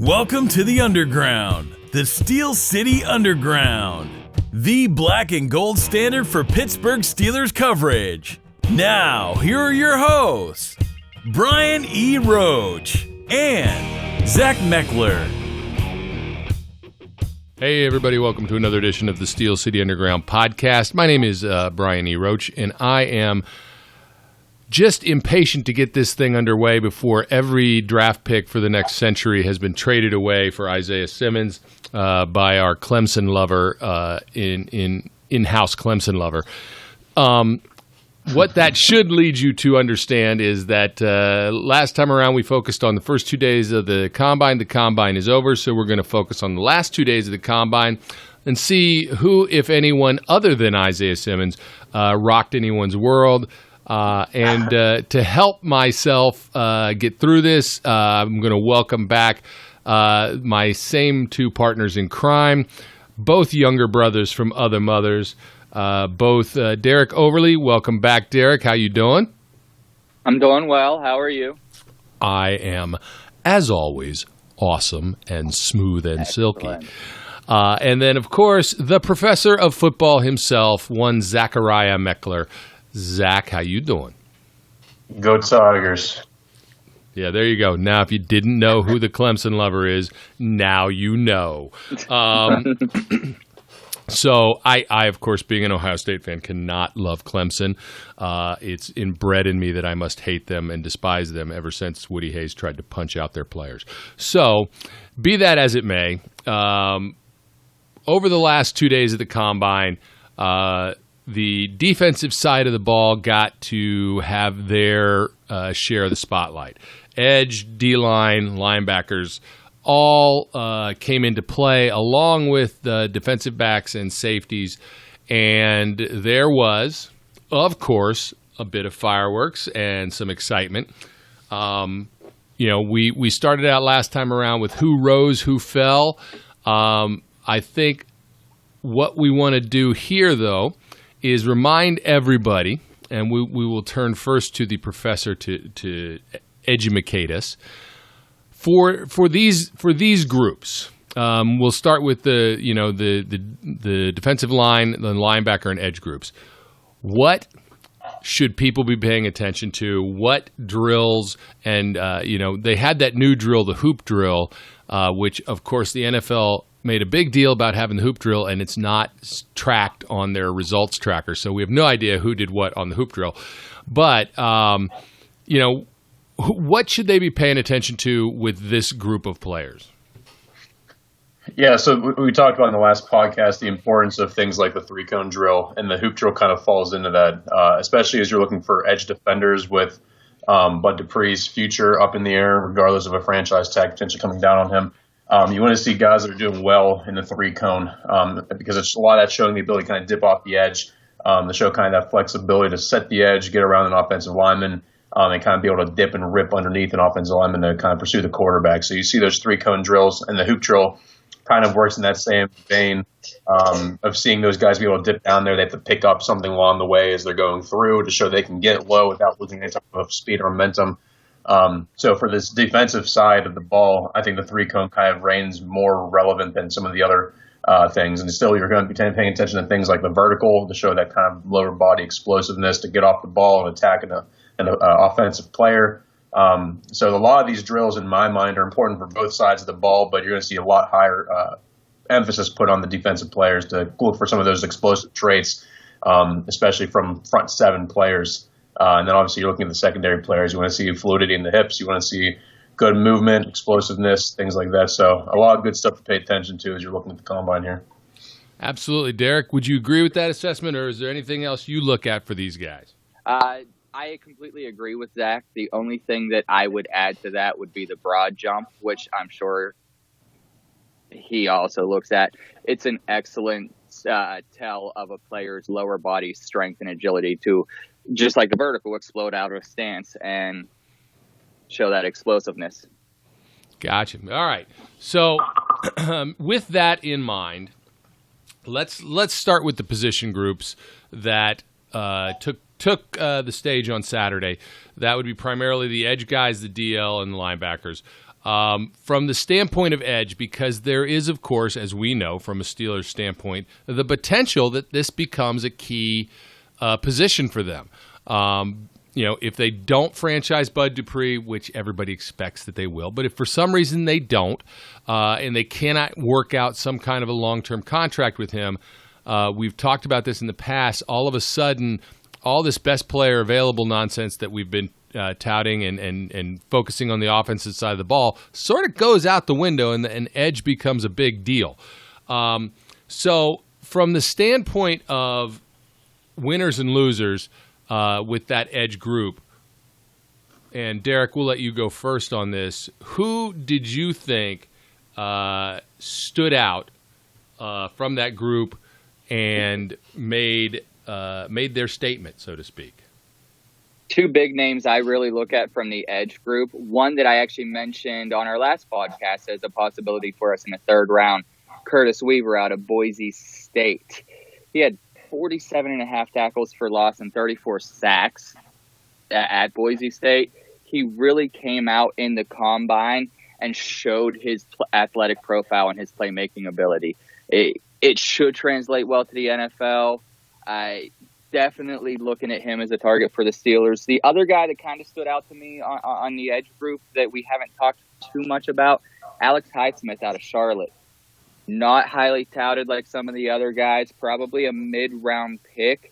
Welcome to the Underground, the Steel City Underground, the black and gold standard for Pittsburgh Steelers coverage. Now, here are your hosts, Brian E. Roach and Zach Meckler. Hey everybody, welcome to another edition of the Steel City Underground podcast. My name is Brian E. Roach, and I am just impatient to get this thing underway before every draft pick for the next century has been traded away for Isaiah Simmons by our Clemson lover, in-house Clemson lover. What that should lead you to understand is that last time around we focused on the first 2 days of the Combine. The Combine is over, so we're going to focus on the last 2 days of the Combine and see who, if anyone other than Isaiah Simmons, rocked anyone's world. And to help myself get through this, I'm going to welcome back my same two partners in crime, both younger brothers from other mothers. Both Derek Overly. Welcome back, Derek. How you doing? I'm doing well. How are you? I am, as always, awesome and smooth and silky. And then, of course, the professor of football himself, one Zachariah Meckler. Zach, how you doing? Go Tigers. Yeah, there you go. Now, if you didn't know who the Clemson lover is, now you know. So I, of course, being an Ohio State fan, cannot love Clemson. It's inbred in me that I must hate them and despise them ever since Woody Hayes tried to punch out their players. So, be that as it may, over the last 2 days of the Combine, the defensive side of the ball got to have their share of the spotlight. Edge, D-line, linebackers all came into play along with the defensive backs and safeties. And there was, of course, a bit of fireworks and some excitement. We started out last time around with who rose, who fell. I think what we want to do here, though, is remind everybody, and we will turn first to the professor to edumacate us. For these groups, we'll start with the defensive line, the linebacker, and edge groups. What should people be paying attention to? What drills? And they had that new drill, the hoop drill, which of course the NFL made a big deal about having the hoop drill, and it's not tracked on their results tracker. So we have no idea who did what on the hoop drill. But, what should they be paying attention to with this group of players? Yeah, so we talked about in the last podcast the importance of things like the three-cone drill, and the hoop drill kind of falls into that, especially as you're looking for edge defenders with Bud Dupree's future up in the air, regardless of a franchise tag potentially coming down on him. You want to see guys that are doing well in the three-cone because it's a lot of that showing the ability to kind of dip off the edge, to show kind of that flexibility to set the edge, get around an offensive lineman, and kind of be able to dip and rip underneath an offensive lineman to kind of pursue the quarterback. So you see those three-cone drills, and the hoop drill kind of works in that same vein of seeing those guys be able to dip down there. They have to pick up something along the way as they're going through to show they can get low without losing any type of speed or momentum. So for this defensive side of the ball, I think the three-cone kind of reigns more relevant than some of the other things. And still, you're going to be paying attention to things like the vertical to show that kind of lower body explosiveness to get off the ball and attack an offensive player. So a lot of these drills, in my mind, are important for both sides of the ball, but you're going to see a lot higher emphasis put on the defensive players to look for some of those explosive traits, especially from front seven players. And then obviously you're looking at the secondary players. You want to see fluidity in the hips. You want to see good movement, explosiveness, things like that. So a lot of good stuff to pay attention to as you're looking at the Combine here. Absolutely. Derek, would you agree with that assessment, or is there anything else you look at for these guys? I completely agree with Zach. The only thing that I would add to that would be the broad jump, which I'm sure he also looks at. It's an excellent tell of a player's lower body strength and agility to, just like the vertical, explode out of stance and show that explosiveness. Gotcha. All right. So with that in mind, let's start with the position groups that took the stage on Saturday. That would be primarily the edge guys, the DL, and the linebackers. From the standpoint of edge, because there is, of course, as we know from a Steelers standpoint, the potential that this becomes a key position for them. If they don't franchise Bud Dupree, which everybody expects that they will, but if for some reason they don't, and they cannot work out some kind of a long-term contract with him, we've talked about this in the past, all of a sudden, all this best player available nonsense that we've been touting and focusing on the offensive side of the ball sort of goes out the window, and edge becomes a big deal. So from the standpoint of winners and losers with that edge group, and Derek, we'll let you go first on this. Who did you think stood out from that group and made their statement, so to speak? Two big names I really look at from the edge group. One that I actually mentioned on our last podcast as a possibility for us in the third round, Curtis Weaver out of Boise State. He had 47.5 tackles for loss and 34 sacks at Boise State. He really came out in the combine and showed his athletic profile and his playmaking ability. It should translate well to the NFL. Definitely looking at him as a target for the Steelers. The other guy that kind of stood out to me on the edge group that we haven't talked too much about, Alex Highsmith out of Charlotte. Not highly touted like some of the other guys, probably a mid-round pick.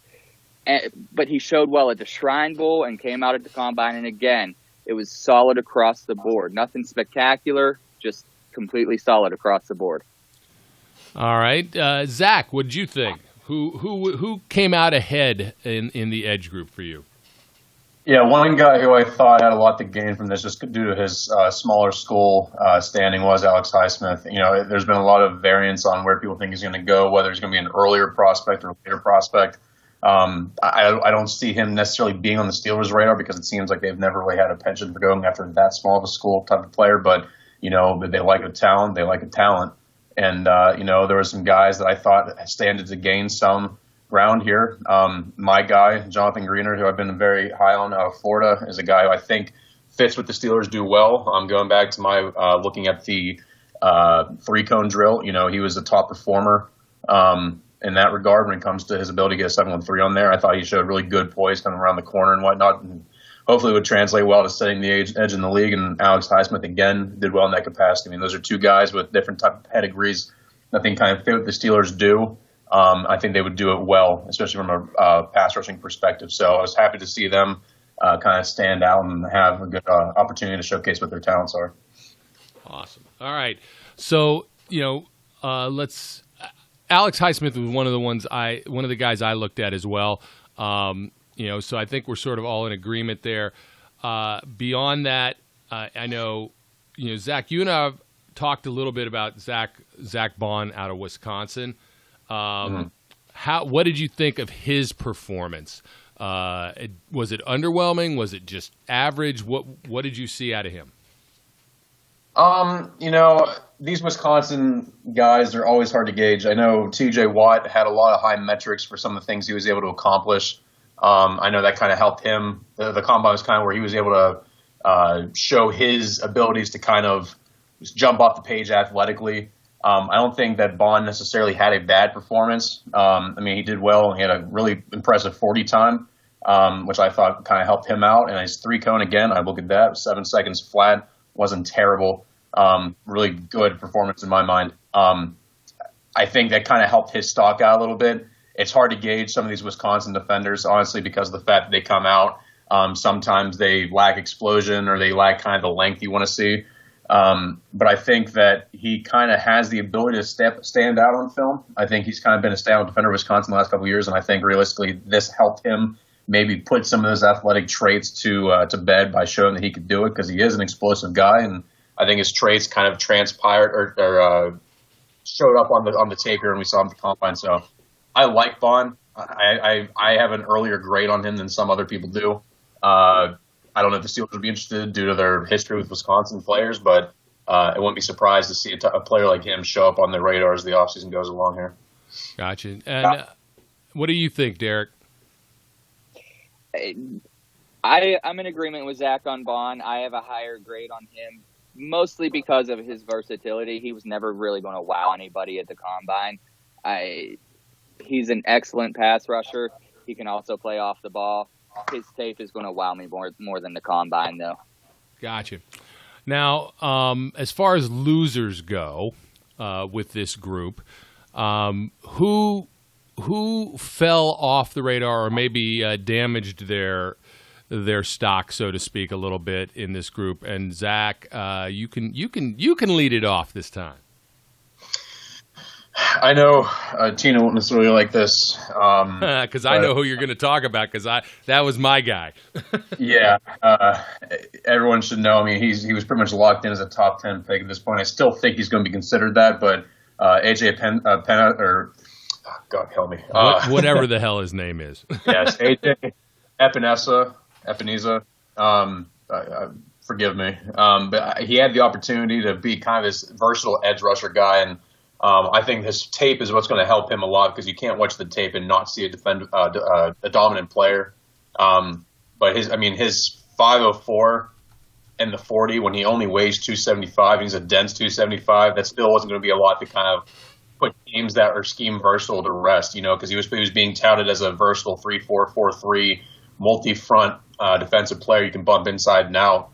But he showed well at the Shrine Bowl and came out at the Combine. And again, it was solid across the board. Nothing spectacular, just completely solid across the board. All right. Zach, what did you think? Who came out ahead in the edge group for you? Yeah, one guy who I thought had a lot to gain from this, just due to his smaller school standing, was Alex Highsmith. There's been a lot of variance on where people think he's going to go, whether he's going to be an earlier prospect or a later prospect. I don't see him necessarily being on the Steelers' radar because it seems like they've never really had a penchant for going after that small of a school type of player. But they like a talent. They like a talent. And, there were some guys that I thought standed to gain some ground here. My guy, Jonathan Greenard, who I've been very high on out of Florida, is a guy who I think fits what the Steelers do well. Going back to my looking at the three-cone drill, he was a top performer in that regard when it comes to his ability to get a 7-1-3 on there. I thought he showed really good poise coming around the corner and whatnot, and hopefully would translate well to setting the edge in the league. And Alex Highsmith, again, did well in that capacity. I mean, those are two guys with different type of pedigrees that think kind of fit what the Steelers do. I think they would do it well, especially from a pass rushing perspective. So I was happy to see them kind of stand out and have a good opportunity to showcase what their talents are. Awesome. All right. So, Alex Highsmith was one of the guys I looked at as well. So I think we're sort of all in agreement there. Beyond that, I know, Zach, you and I have talked a little bit about Zach Bond out of Wisconsin. What did you think of his performance? Was it underwhelming? Was it just average? What did you see out of him? These Wisconsin guys are always hard to gauge. I know T.J. Watt had a lot of high metrics for some of the things he was able to accomplish. I know that kind of helped him. The combine was kind of where he was able to show his abilities to kind of jump off the page athletically. I don't think that Bond necessarily had a bad performance. He did well. He had a really impressive 40 time, which I thought kind of helped him out. And his three-cone, again, I look at that, 7 seconds flat, wasn't terrible. Really good performance in my mind. I think that kind of helped his stock out a little bit. It's hard to gauge some of these Wisconsin defenders, honestly, because of the fact that they come out. Sometimes they lack explosion or they lack kind of the length you want to see. But I think that he kind of has the ability to stand out on film. I think he's kind of been a standout defender of Wisconsin the last couple of years, and I think realistically this helped him maybe put some of those athletic traits to bed by showing that he could do it, because he is an explosive guy, and I think his traits kind of transpired or showed up on the tape here, and we saw him at the combine. So I like Bond. I have an earlier grade on him than some other people do. I don't know if the Steelers would be interested due to their history with Wisconsin players, but I wouldn't be surprised to see a player like him show up on their radar as the offseason goes along here. Gotcha. And what do you think, Derek? I'm in agreement with Zach on Bond. I have a higher grade on him mostly because of his versatility. He was never really going to wow anybody at the combine. He's an excellent pass rusher. He can also play off the ball. His tape is going to wow me more than the combine, though. Gotcha. Now, as far as losers go with this group, who fell off the radar or maybe damaged their stock, so to speak, a little bit in this group? And Zach, you can lead it off this time. I know Tina won't necessarily like this because I know who you're going to talk about because that was my guy. Yeah, everyone should know. I mean, he was pretty much locked in as a top 10 pick at this point. I still think he's going to be considered that, but AJ Penna or oh, God help me, whatever the hell his name is. Yes, AJ Epineza. Forgive me, but he had the opportunity to be kind of this versatile edge rusher guy, and I think his tape is what's going to help him a lot because you can't watch the tape and not see a dominant player. But his 504 and the 40 when he only weighs 275, and he's a dense 275. That still wasn't going to be a lot to kind of put teams that are scheme versatile to rest, because he was being touted as a versatile 3-4, 4-3, multi-front defensive player. You can bump inside and out.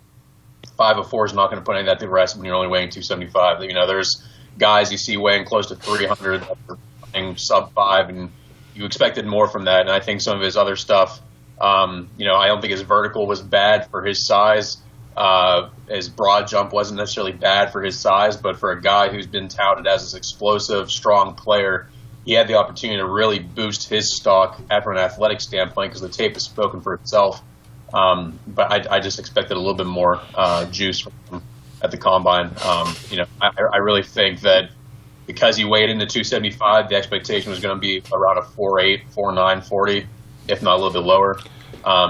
504 is not going to put any of that to rest when you're only weighing 275. There's guys you see weighing close to 300 that are playing sub 5, and you expected more from that. And I think some of his other stuff, I don't think his vertical was bad for his size. His broad jump wasn't necessarily bad for his size, but for a guy who's been touted as this explosive, strong player, he had the opportunity to really boost his stock from an athletic standpoint because the tape has spoken for itself. But I just expected a little bit more juice from him at the combine. I really think that because he weighed into 275, the expectation was going to be around a 4.8, 4.9, 40, if not a little bit lower.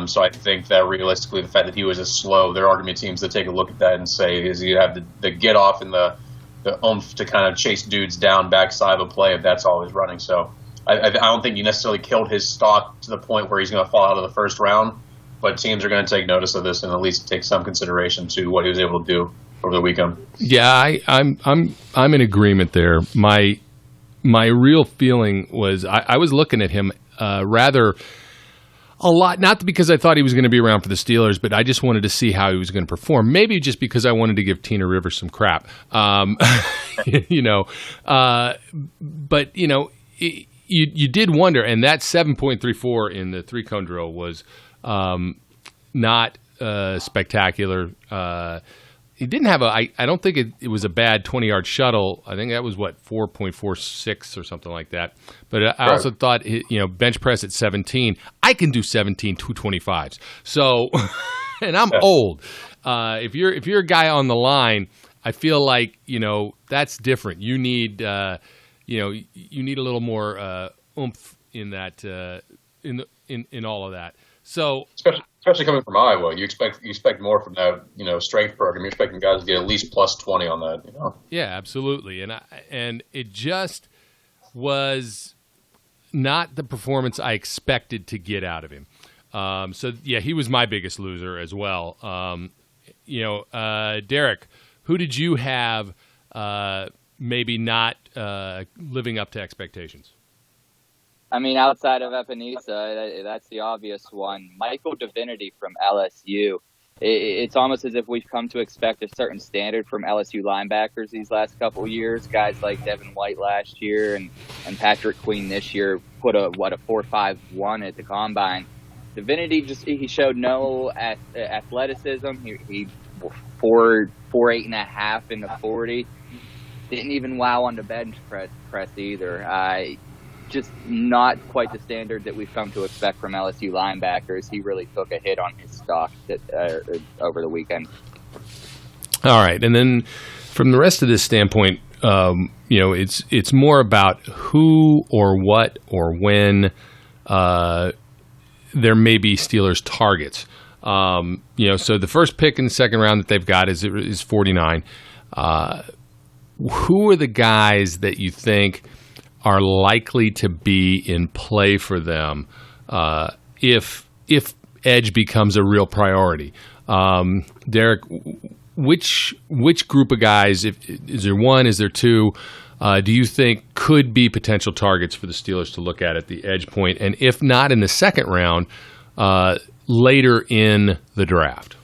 So I think that realistically, the fact that he was as slow, there are going to be teams that take a look at that and say, is he have the get off and the oomph to kind of chase dudes down backside of a play if that's all he's running. So I don't think he necessarily killed his stock to the point where he's going to fall out of the first round, but teams are going to take notice of this and at least take some consideration to what he was able to do over the weekend. Yeah, I'm in agreement there. My real feeling was I was looking at him rather a lot, not because I thought he was going to be around for the Steelers, but I just wanted to see how he was going to perform. Maybe just because I wanted to give Tina Rivers some crap, But you did wonder, and that 7.34 in the 3-cone drill was not spectacular. He didn't have I don't think it was a bad 20-yard shuttle. I think that was, 4.46 or something like that. But I also thought, bench press at 17. I can do 17 225s. So, and I'm old. If you're a guy on the line, I feel like, that's different. You need, you need a little more oomph in that, in all of that. So, especially coming from Iowa, you expect more from that, strength program. You're expecting guys to get at least plus 20 on that, Yeah, absolutely. And it just was not the performance I expected to get out of him. So yeah, he was my biggest loser as well. Derek, who did you have maybe not living up to expectations? I mean, outside of Epinesa, that's the obvious one. Michael Divinity from LSU. It's almost as if we've come to expect a certain standard from LSU linebackers these last couple of years. Guys like Devin White last year and Patrick Queen this year put a 4.51 at the combine. Divinity he showed no athleticism. He 4.8.5 in the 40. Didn't even wow on the bench press either. Just not quite the standard that we've come to expect from LSU linebackers. He really took a hit on his stock over the weekend. All right, and then from the rest of this standpoint, it's more about who or what or when there may be Steelers targets. So the first pick in the second round that they've got is 49. Who are the guys that you think are likely to be in play for them if edge becomes a real priority? Derek, which group of guys, is there one, is there two, do you think could be potential targets for the Steelers to look at the edge point? And if not in the second round, later in the draft?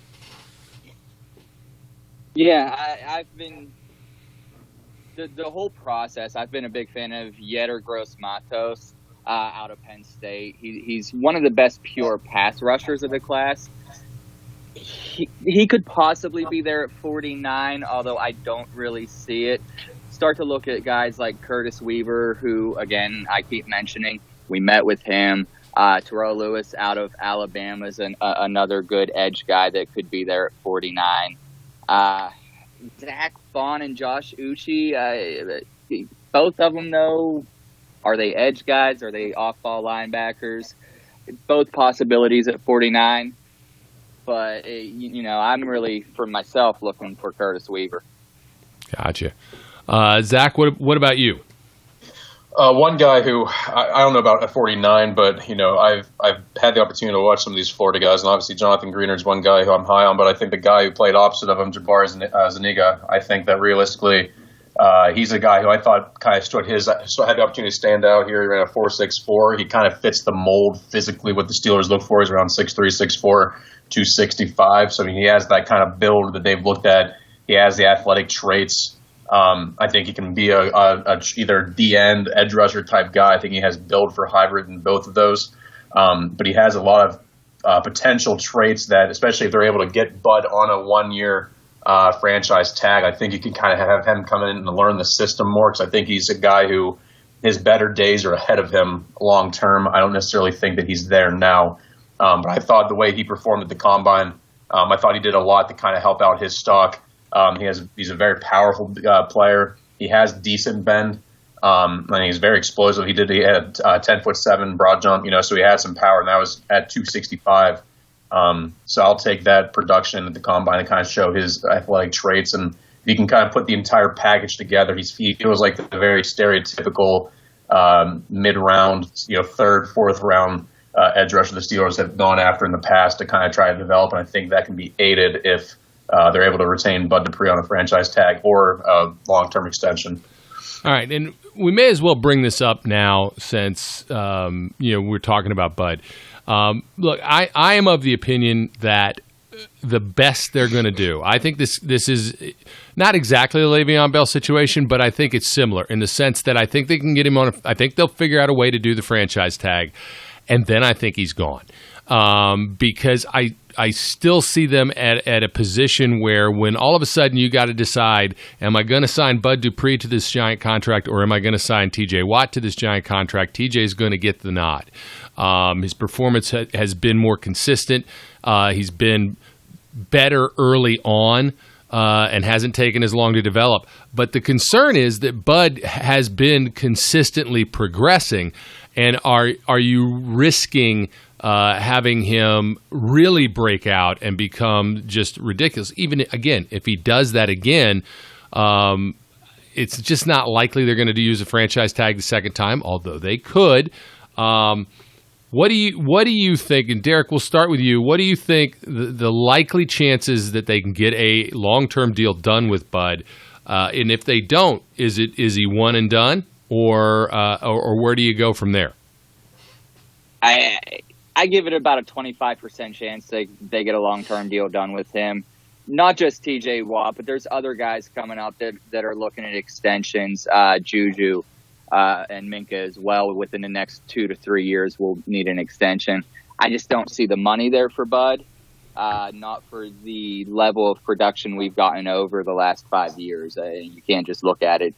Yeah, I've been the whole process. I've been a big fan of Yetur Gross-Matos out of Penn State. He's one of the best pure pass rushers of the class. He could possibly be there at 49, although I don't really see it. Start to look at guys like Curtis Weaver, who, again, I keep mentioning. We met with him. Terrell Lewis out of Alabama is another good edge guy that could be there at 49. Zach Vaughn and Josh Uche, both of them, though, are they edge guys? Are they off-ball linebackers? Both possibilities at 49. But, I'm really, for myself, looking for Curtis Weaver. Gotcha. Zach, what about you? One guy who I don't know about at 49, but I've had the opportunity to watch some of these Florida guys, and obviously Jonathan Greenard is one guy who I'm high on. But I think the guy who played opposite of him, Jabbar Zuniga, I think that realistically, he's a guy who I thought kind of had the opportunity to stand out here. He ran a 4.64. He kind of fits the mold physically what the Steelers look for. He's around 6'3", 6'4", 265. So he has that kind of build that they've looked at. He has the athletic traits. I think he can be a either D-end, edge rusher type guy. I think he has build for hybrid in both of those. But he has a lot of potential traits that, especially if they're able to get Bud on a 1-year franchise tag, I think you can kind of have him come in and learn the system more, because I think he's a guy who his better days are ahead of him long term. I don't necessarily think that he's there now. But I thought the way he performed at the Combine, I thought he did a lot to kind of help out his stock. He's a very powerful player. He has decent bend, and he's very explosive. He had 10'7" broad jump, so he had some power, and that was at 265. So I'll take that production at the Combine and kind of show his athletic traits, and you can kind of put the entire package together. He feels like the very stereotypical mid-round, third, fourth round edge rusher the Steelers have gone after in the past to kind of try to develop, and I think that can be aided if they're able to retain Bud Dupree on a franchise tag or a long-term extension. All right, and we may as well bring this up now since we're talking about Bud. Look, I am of the opinion that the best they're going to do, I think this is not exactly a Le'Veon Bell situation, but I think it's similar in the sense that I think they can get him on. I think they'll figure out a way to do the franchise tag, and then I think he's gone. Because I still see them at a position where when all of a sudden you got to decide, am I going to sign Bud Dupree to this giant contract, or am I going to sign TJ Watt to this giant contract? TJ is going to get the nod. His performance has been more consistent. He's been better early on and hasn't taken as long to develop. But the concern is that Bud has been consistently progressing, and are you risking having him really break out and become just ridiculous? Even, again, if he does that again, it's just not likely they're going to use a franchise tag the second time, although they could. What do you think? And Derek, we'll start with you. What do you think the likely chances that they can get a long-term deal done with Bud? And if they don't, is he one and done, or where do you go from there? I give it about a 25% chance they get a long-term deal done with him. Not just TJ Watt, but there's other guys coming up that are looking at extensions. Juju and Minka as well. Within the next 2 to 3 years will need an extension. I just don't see the money there for Bud. Not for the level of production we've gotten over the last 5 years. You can't just look at it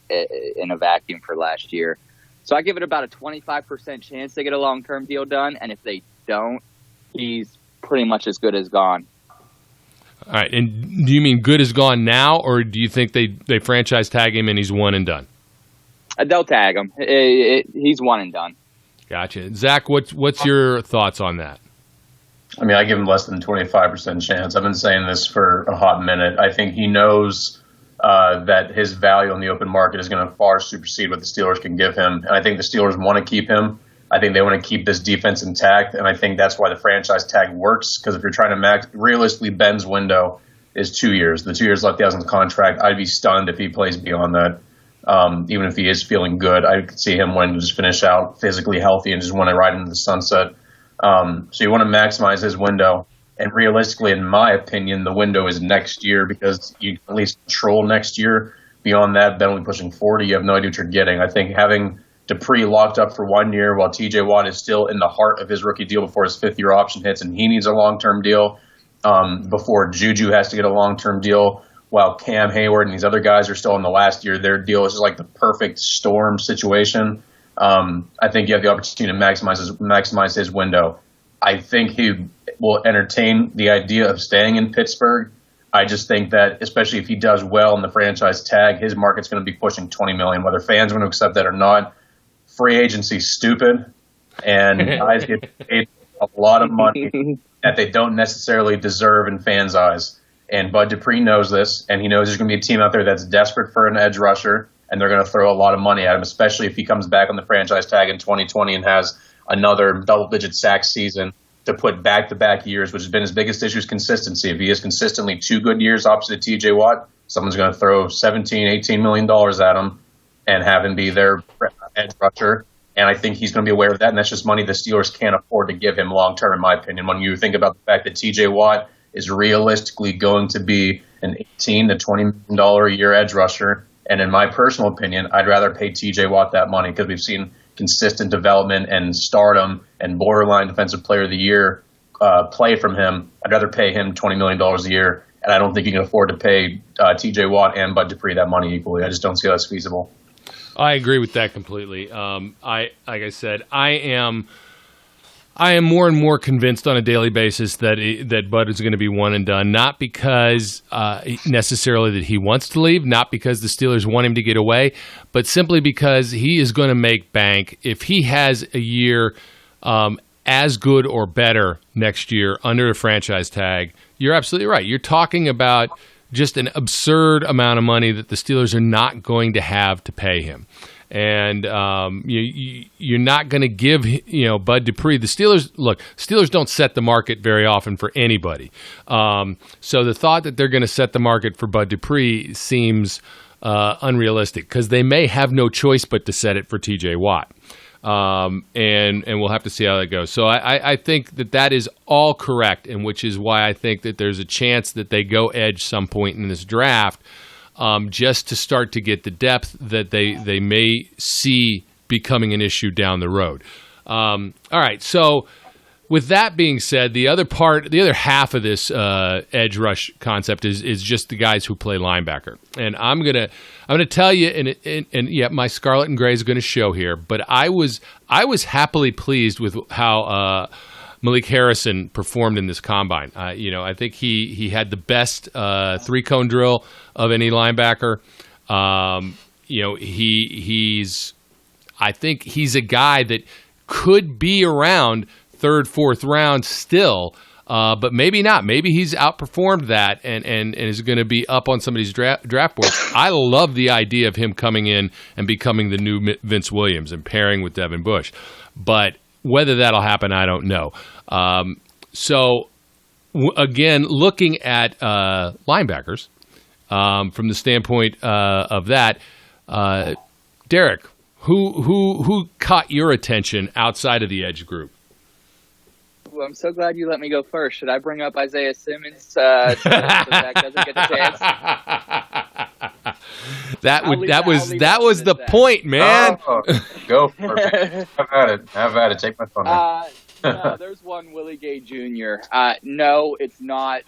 in a vacuum for last year. So I give it about a 25% chance they get a long-term deal done, and if they don't, he's pretty much as good as gone. All right, and do you mean good as gone now, or do you think they franchise tag him and he's one and done? They'll tag him. He's one and done. Gotcha. Zach, what's your thoughts on that? I mean, I give him less than 25% chance. I've been saying this for a hot minute. I think he knows that his value on the open market is going to far supersede what the Steelers can give him. And I think the Steelers want to keep him. I think they want to keep this defense intact. And I think that's why the franchise tag works, because if you're trying to realistically, Ben's window is 2 years. The 2 years left he has on the contract. I'd be stunned if he plays beyond that. Even if he is feeling good, I could see him wanting to just finish out physically healthy and just want to ride into the sunset. So you want to maximize his window. And realistically, in my opinion, the window is next year because you at least control next year. Beyond that, then only pushing 40, you have no idea what you're getting. I think having Dupree locked up for 1 year while TJ Watt is still in the heart of his rookie deal before his fifth-year option hits, and he needs a long-term deal before Juju has to get a long-term deal, while Cam Hayward and these other guys are still in the last year. Their deal is just like the perfect storm situation. I think you have the opportunity to maximize his window. I think he will entertain the idea of staying in Pittsburgh. I just think that, especially if he does well in the franchise tag, his market's going to be pushing $20 million. Whether fans want to accept that or not, free agency's stupid, and guys get paid a lot of money that they don't necessarily deserve in fans' eyes. And Bud Dupree knows this, and he knows there's going to be a team out there that's desperate for an edge rusher, and they're going to throw a lot of money at him, especially if he comes back on the franchise tag in 2020 and has another double-digit sack season to put back-to-back years, which has been his biggest issue, is consistency. If he has consistently 2 good years opposite TJ Watt, someone's going to throw $17, $18 million at him and have him be their edge rusher. And I think he's going to be aware of that, and that's just money the Steelers can't afford to give him long-term, in my opinion. When you think about the fact that TJ Watt is realistically going to be an $18 to $20 million a year edge rusher, and in my personal opinion, I'd rather pay TJ Watt that money because we've seen consistent development and stardom and borderline defensive player of the year play from him. I'd rather pay him $20 million a year, and I don't think you can afford to pay TJ Watt and Bud Dupree that money equally. I just don't see how that's feasible. I agree with that completely. Like I said, I am more and more convinced on a daily basis that Bud is going to be one and done, not because necessarily that he wants to leave, not because the Steelers want him to get away, but simply because he is going to make bank. If he has a year as good or better next year under a franchise tag, you're absolutely right. You're talking about just an absurd amount of money that the Steelers are not going to have to pay him. And you're not going to give Bud Dupree. The Steelers don't set the market very often for anybody. So the thought that they're going to set the market for Bud Dupree seems unrealistic because they may have no choice but to set it for TJ Watt. And we'll have to see how that goes. So I think that is all correct, and which is why I think that there's a chance that they go edge some point in this draft. Just to start to get the depth that they may see becoming an issue down the road. All right, so with that being said, the other half of this edge rush concept is just the guys who play linebacker. And I'm gonna tell you, and yeah, my scarlet and gray is going to show here. But I was happily pleased with how Malik Harrison performed in this combine. I think he had the best 3-cone drill of any linebacker. I think he's a guy that could be around 3rd, 4th round still, but maybe not. Maybe he's outperformed that and is going to be up on somebody's draft board. I love the idea of him coming in and becoming the new Vince Williams and pairing with Devin Bush. But whether that'll happen, I don't know. Again, looking at linebackers from the standpoint of that, Derek, who caught your attention outside of the edge group? Well, I'm so glad you let me go first. Should I bring up Isaiah Simmons so Zach doesn't get the chance? That was the point, man. Oh, go for it. Have at it. Take my phone. No, there's one Willie Gay Jr. No, it's not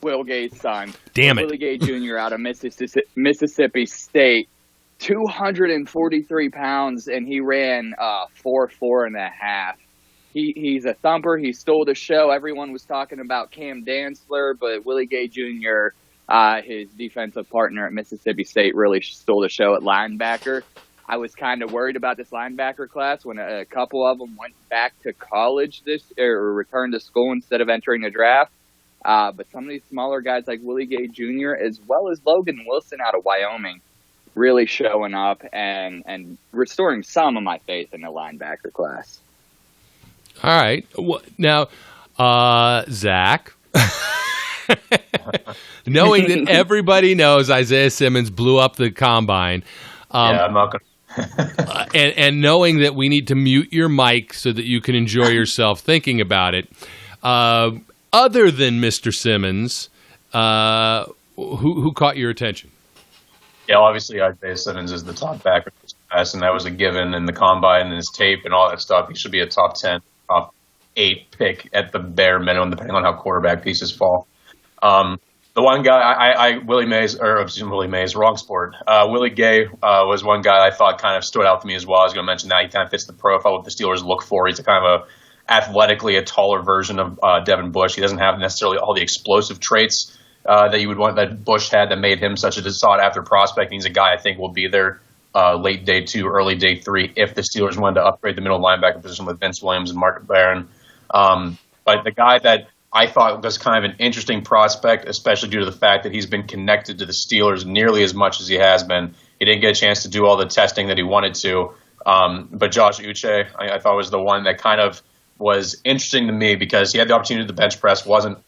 Will Gay's son. Damn it. Willie Gay Jr. out of Mississippi State, 243 pounds, and he ran 4.5. He's a thumper. He stole the show. Everyone was talking about Cam Dantzler, but Willie Gay Jr., his defensive partner at Mississippi State, really stole the show at linebacker. I was kind of worried about this linebacker class when a couple of them went back to college or returned to school instead of entering the draft. But some of these smaller guys like Willie Gay Jr. as well as Logan Wilson out of Wyoming really showing up and restoring some of my faith in the linebacker class. All right. Now, Zach. Knowing that everybody knows Isaiah Simmons blew up the combine. Yeah, I'm not going to. And knowing that we need to mute your mic so that you can enjoy yourself thinking about it. Other than Mr. Simmons, who caught your attention? Yeah, obviously Isaiah Simmons is the top backer this class, and that was a given in the combine and his tape and all that stuff. He should be a top 10, top 8 pick at the bare minimum, depending on how quarterback pieces fall. The one guy, Willie Mays, wrong sport. Willie Gay was one guy I thought kind of stood out to me as well. I was going to mention that he kind of fits the profile what the Steelers look for. He's a kind of athletically a taller version of Devin Bush. He doesn't have necessarily all the explosive traits that you would want that Bush had that made him such a sought-after prospect. And he's a guy I think will be there late day 2, early day 3 if the Steelers wanted to upgrade the middle linebacker position with Vince Williams and Mark Barron. But the guy that I thought was kind of an interesting prospect, especially due to the fact that he's been connected to the Steelers nearly as much as he has been. He didn't get a chance to do all the testing that he wanted to. But Josh Uche, I thought was the one that kind of was interesting to me because he had the opportunity to bench press, wasn't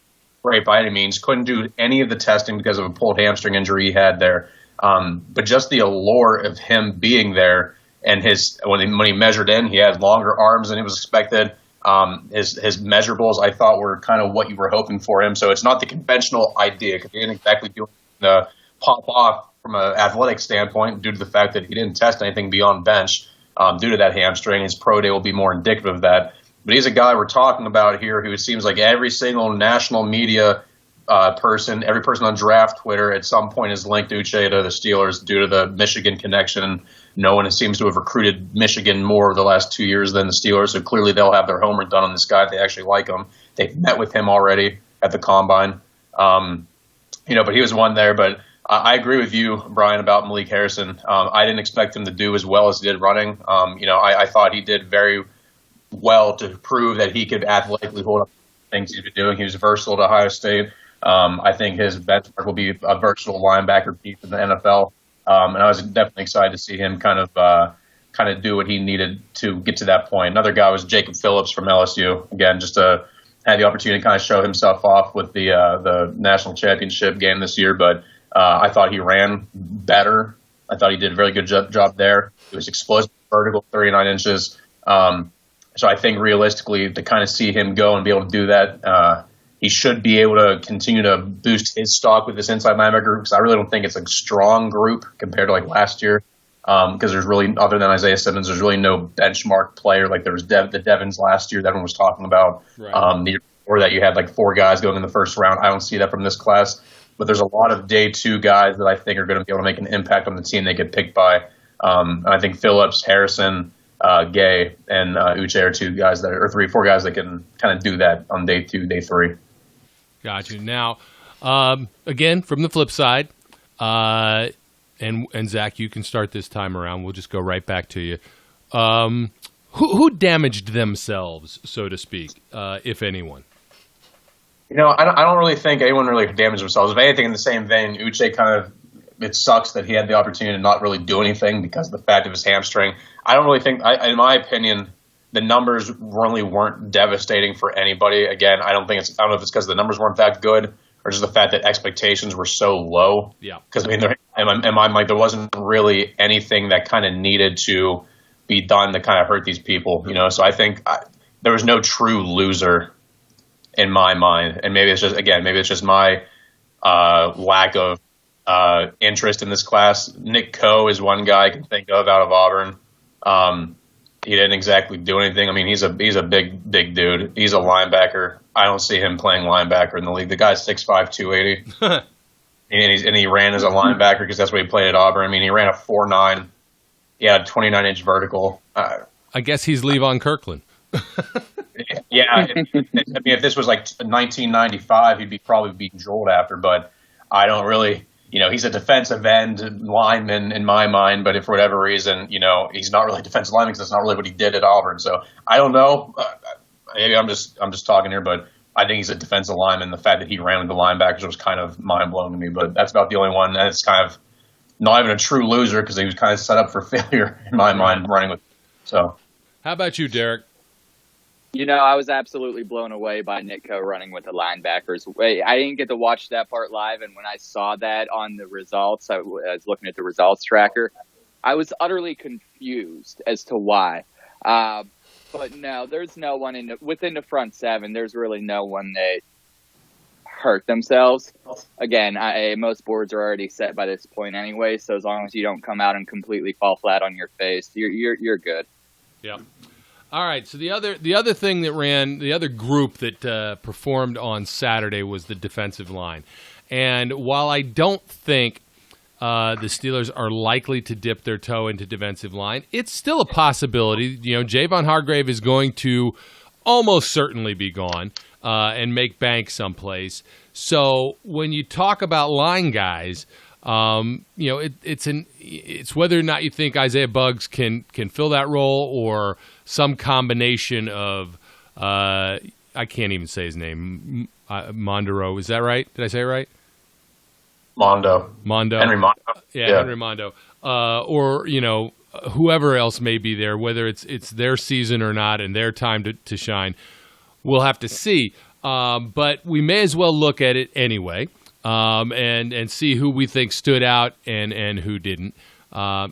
great by any means, couldn't do any of the testing because of a pulled hamstring injury he had there. But just the allure of him being there and when he measured in, he had longer arms than he was expected. His measurables, I thought, were kind of what you were hoping for him. So it's not the conventional idea because he didn't exactly do the pop off from an athletic standpoint due to the fact that he didn't test anything beyond bench due to that hamstring. His pro day will be more indicative of that. But he's a guy we're talking about here who it seems like every single national media person, every person on draft Twitter at some point is linked Uche to the Steelers due to the Michigan connection. No one seems to have recruited Michigan more over the last 2 years than the Steelers, so clearly they'll have their homework done on this guy if they actually like him. They've met with him already at the Combine. But he was one there. But I agree with you, Brian, about Malik Harrison. I didn't expect him to do as well as he did running. I thought he did very well to prove that he could athletically hold up things he's been doing. He was versatile at Ohio State. I think his benchmark will be a versatile linebacker piece in the NFL. And I was definitely excited to see him kind of do what he needed to get to that point. Another guy was Jacob Phillips from LSU. Again, just had the opportunity to kind of show himself off with the national championship game this year. But I thought he ran better. I thought he did a very good job there. He was explosive, vertical, 39 inches. So I think realistically, to kind of see him go and be able to do that, he should be able to continue to boost his stock with this inside linebacker group because I really don't think it's a strong group compared to like last year because there's really, other than Isaiah Simmons, there's really no benchmark player like there was the Devons last year that everyone was talking about. Right. The year before that you had like 4 guys going in the first round. I don't see that from this class. But there's a lot of day 2 guys that I think are going to be able to make an impact on the team they get picked by. And I think Phillips, Harrison, Gay, and Uche are 2 guys that are 4 guys that can kind of do that on day 2, day 3. Got you. Now, again, from the flip side, and Zach, you can start this time around. We'll just go right back to you. Who damaged themselves, so to speak, if anyone? I don't really think anyone really damaged themselves. If anything, in the same vein, Uche it sucks that he had the opportunity to not really do anything because of the fact of his hamstring. I don't really think, in my opinion, the numbers really weren't devastating for anybody. Again, I don't know if it's because the numbers weren't that good or just the fact that expectations were so low. Yeah. Because in my mind, there wasn't really anything that kind of needed to be done to kind of hurt these people. So I think there was no true loser in my mind, and maybe it's just my lack of interest in this class. Nick Coe is one guy I can think of out of Auburn. He didn't exactly do anything. I mean, he's a big dude. He's a linebacker. I don't see him playing linebacker in the league. The guy's 6'5", 280. and he ran as a linebacker because that's what he played at Auburn. I mean, he ran a 4.9. He had a 29-inch vertical. I guess he's Levon Kirkland. Yeah. I mean, if this was like 1995, he'd probably be drilled after. But I don't really. He's a defensive end lineman in my mind, but if for whatever reason, he's not really a defensive lineman because that's not really what he did at Auburn. So I don't know. Maybe I'm just talking here, but I think he's a defensive lineman. The fact that he ran with the linebackers was kind of mind blowing to me, but that's about the only one. And it's kind of not even a true loser because he was kind of set up for failure in my mind running with. So, how about you, Derek? I was absolutely blown away by Nitko running with the linebackers. I didn't get to watch that part live, and when I saw that on the results, I was looking at the results tracker. I was utterly confused as to why. But no, there's no one within the front seven. There's really no one that hurt themselves. Again, most boards are already set by this point anyway, so as long as you don't come out and completely fall flat on your face, you're good. Yeah. All right. So the other thing that the other group that performed on Saturday was the defensive line, and while I don't think the Steelers are likely to dip their toe into defensive line, it's still a possibility. Javon Hargrave is going to almost certainly be gone and make bank someplace. So when you talk about line guys, it's whether or not you think Isaiah Buggs can fill that role, or some combination of I can't even say his name, Mondero. Is that right? Did I say it right? Mondo. Henry Mondo. Yeah, Henry Mondo. Or whoever else may be there, whether it's their season or not and their time to shine, we'll have to see. But we may as well look at it anyway. And see who we think stood out and who didn't.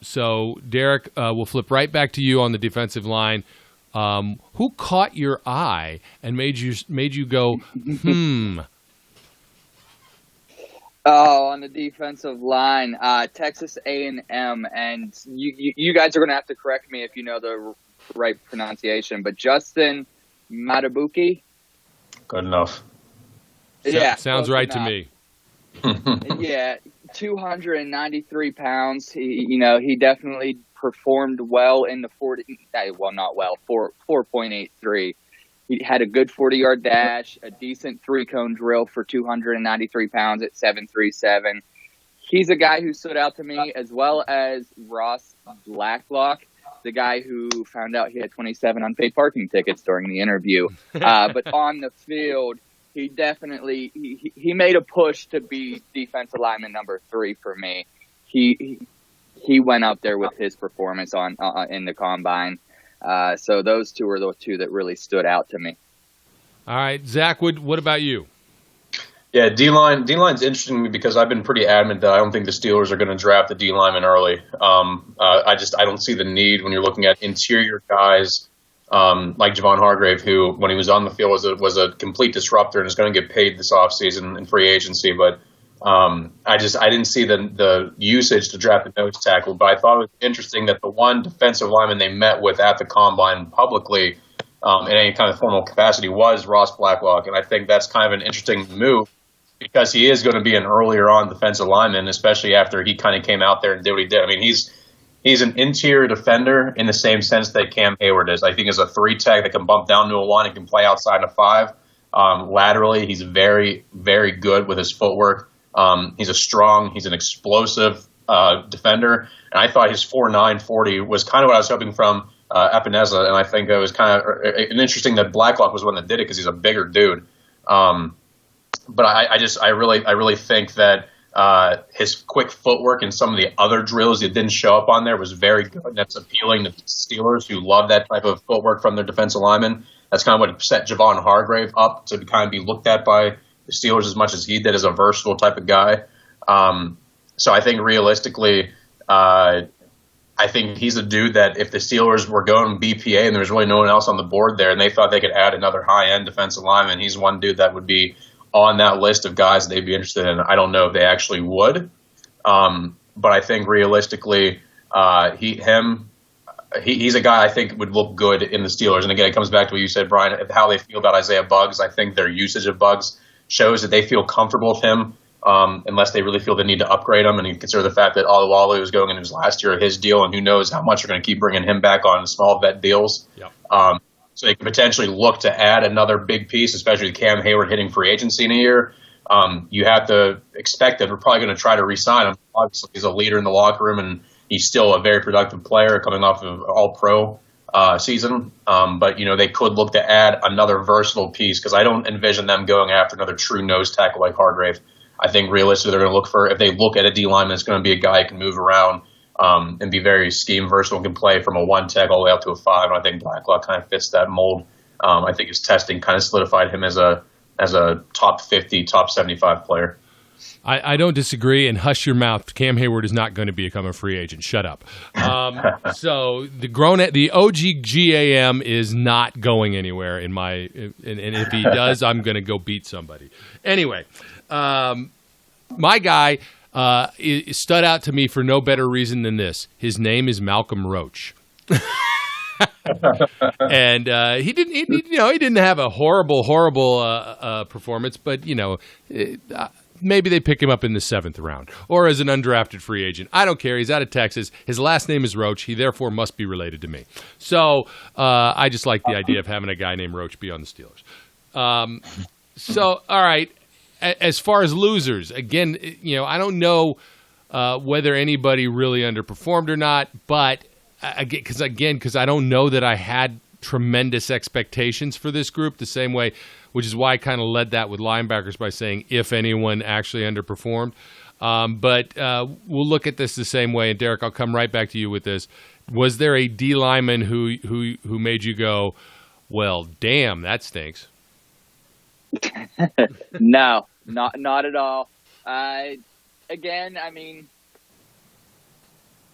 So, Derek, we'll flip right back to you on the defensive line. Who caught your eye and made you go, Oh, on the defensive line, Texas A&M, and you guys are going to have to correct me if you know the right pronunciation, but Justin Matabuki. Good enough. Yeah, sounds right to me. Yeah, 293 pounds. He definitely performed well in the 40. Well, not well. 4.83. He had a good 40-yard dash, a decent three-cone drill for 293 pounds at 7.37. He's a guy who stood out to me, as well as Ross Blacklock, the guy who found out he had 27 unpaid parking tickets during the interview. But on the field, he definitely he made a push to be defensive lineman number 3 for me. He went up there with his performance in the combine. So those two are the two that really stood out to me. All right, Zach, what about you? Yeah, D-line's interesting to me because I've been pretty adamant that I don't think the Steelers are going to draft the D lineman early. I don't see the need when you're looking at interior guys like Javon Hargrave, who when he was on the field was a complete disruptor and is going to get paid this offseason in free agency. But I didn't see the usage to draft the nose tackle. But I thought it was interesting that the one defensive lineman they met with at the combine publicly in any kind of formal capacity was Ross Blacklock, and I think that's kind of an interesting move because he is going to be an earlier on defensive lineman, especially after he kind of came out there and did what he did. I mean, he's an interior defender in the same sense that Cam Hayward is. I think as a 3-tech that can bump down to a 1 and can play outside a 5. Laterally, he's very, very good with his footwork. He's an explosive defender. And I thought his 4.9 40 was kind of what I was hoping from Epineza. And I think it was kind of interesting that Blacklock was one that did it because he's a bigger dude. But I really think that his quick footwork and some of the other drills that didn't show up on there was very good. And that's appealing to Steelers who love that type of footwork from their defensive linemen. That's kind of what set Javon Hargrave up to kind of be looked at by the Steelers as much as he did as a versatile type of guy. So I think realistically, I think he's a dude that if the Steelers were going BPA and there was really no one else on the board there and they thought they could add another high-end defensive lineman, he's one dude that would be on that list of guys they'd be interested in. I don't know if they actually would, but I think realistically, he's a guy I think would look good in the Steelers. And again, it comes back to what you said, Brian, how they feel about Isaiah Buggs. I think their usage of Buggs shows that they feel comfortable with him, unless they really feel the need to upgrade him. And you consider the fact that Alualu was going into his last year of his deal, and who knows how much they're going to keep bringing him back on small vet deals. Yep. So they could potentially look to add another big piece, especially Cam Hayward hitting free agency in a year. You have to expect that we're probably going to try to re-sign him. Obviously, he's a leader in the locker room, and he's still a very productive player coming off of All-Pro season. But, they could look to add another versatile piece because I don't envision them going after another true nose tackle like Hargrave. I think realistically they're going to look for, if they look at a D lineman, it's going to be a guy who can move around and be very scheme versatile, can play from a 1-tech all the way up to a 5. And I think Blacklock kind of fits that mold I think his testing kind of solidified him as a top 50, top 75 player. I don't disagree, and hush your mouth. Cam Hayward is not going to become a free agent. Shut up. So the OG GAM is not going anywhere and if he does, I'm going to go beat somebody. Anyway, my guy stood out to me for no better reason than this. His name is Malcolm Roach. And he didn't have a horrible performance, but maybe they pick him up in the 7th round or as an undrafted free agent. I don't care. He's out of Texas. His last name is Roach. He therefore must be related to me. So I just like the idea of having a guy named Roach be on the Steelers. So all right, as far as losers, again, I don't know whether anybody really underperformed or not, but because I don't know that I had tremendous expectations for this group the same way, which is why I kind of led that with linebackers by saying if anyone actually underperformed. But we'll look at this the same way. And Derek, I'll come right back to you with this. Was there a D lineman who made you go, well, damn, that stinks? No, not at all. Again, I mean,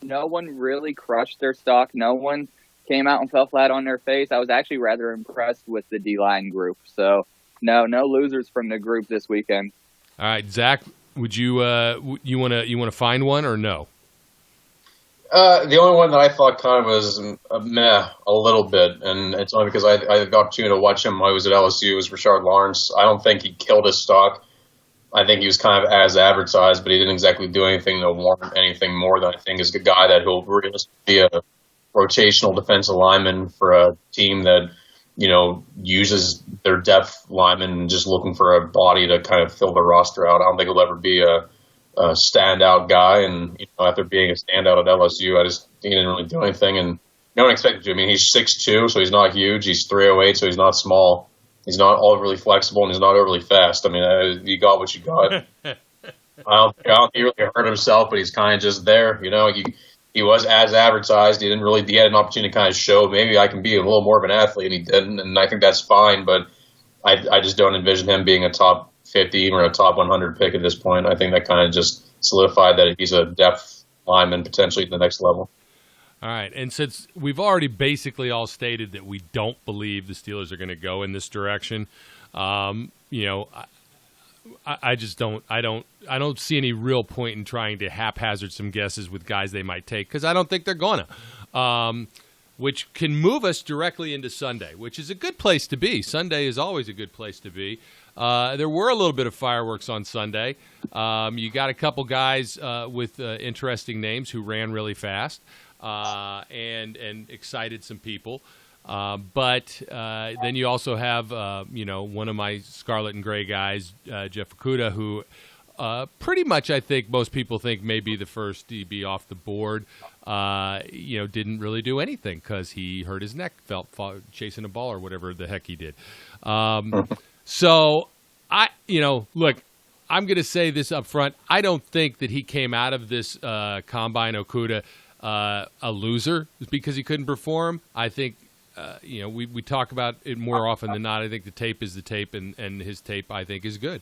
no one really crushed their stock. No one came out and fell flat on their face. I was actually rather impressed with the D-line group. So, no losers from the group this weekend. All right, Zach, would you want to find one or no? The only one that I thought kind of was a little bit, and it's only because I had the opportunity to watch him when I was at LSU, was Rashard Lawrence. I don't think he killed his stock. I think he was kind of as advertised, but he didn't exactly do anything to warrant anything more than I think is a guy that he'll really be a rotational defensive lineman for a team that, uses their depth lineman just looking for a body to kind of fill the roster out. I don't think he'll ever be a standout guy. And after being a standout at LSU, I just think he didn't really do anything. And no one expected to. I mean, he's 6'2", so he's not huge. He's 308, so he's not small. He's not overly flexible, and he's not overly fast. I mean, you got what you got. I don't think he really hurt himself, but he's kind of just there. He was as advertised. He had an opportunity to kind of show maybe I can be a little more of an athlete, and he didn't. And I think that's fine, but I just don't envision him being a top 50 or a top 100 pick at this point. I think that kind of just solidified that he's a depth lineman potentially at the next level. All right, and since we've already basically all stated that we don't believe the Steelers are going to go in this direction, I just don't. I don't see any real point in trying to haphazard some guesses with guys they might take because I don't think they're gonna. Which can move us directly into Sunday, which is a good place to be. Sunday is always a good place to be. There were a little bit of fireworks on Sunday. You got a couple guys with interesting names who ran really fast. And excited some people. But then you also have, one of my scarlet and gray guys, Jeff Okudah, who pretty much I think most people think may be the first DB off the board. Didn't really do anything because he hurt his neck, felt chasing a ball or whatever the heck he did. So look, I'm going to say this up front. I don't think that he came out of this combine, Okudah, a loser because he couldn't perform. I think, we talk about it more often than not. I think the tape is the tape, and his tape, I think, is good.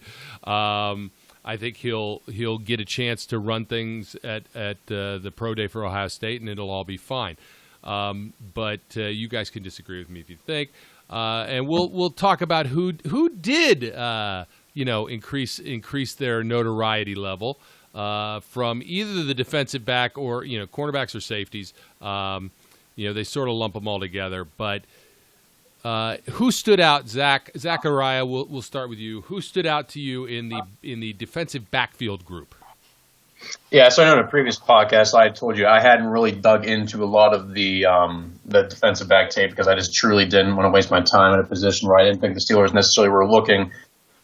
I think he'll get a chance to run things at the Pro Day for Ohio State, and it'll all be fine. But you guys can disagree with me if you think. And we'll talk about who did increase their notoriety level. From either the defensive back or, cornerbacks or safeties. They sort of lump them all together. But who stood out, Zachariah, we'll start with you. Who stood out to you in the defensive backfield group? Yeah, so I know in a previous podcast I told you I hadn't really dug into a lot of the defensive back tape because I just truly didn't want to waste my time in a position where I didn't think the Steelers necessarily were looking.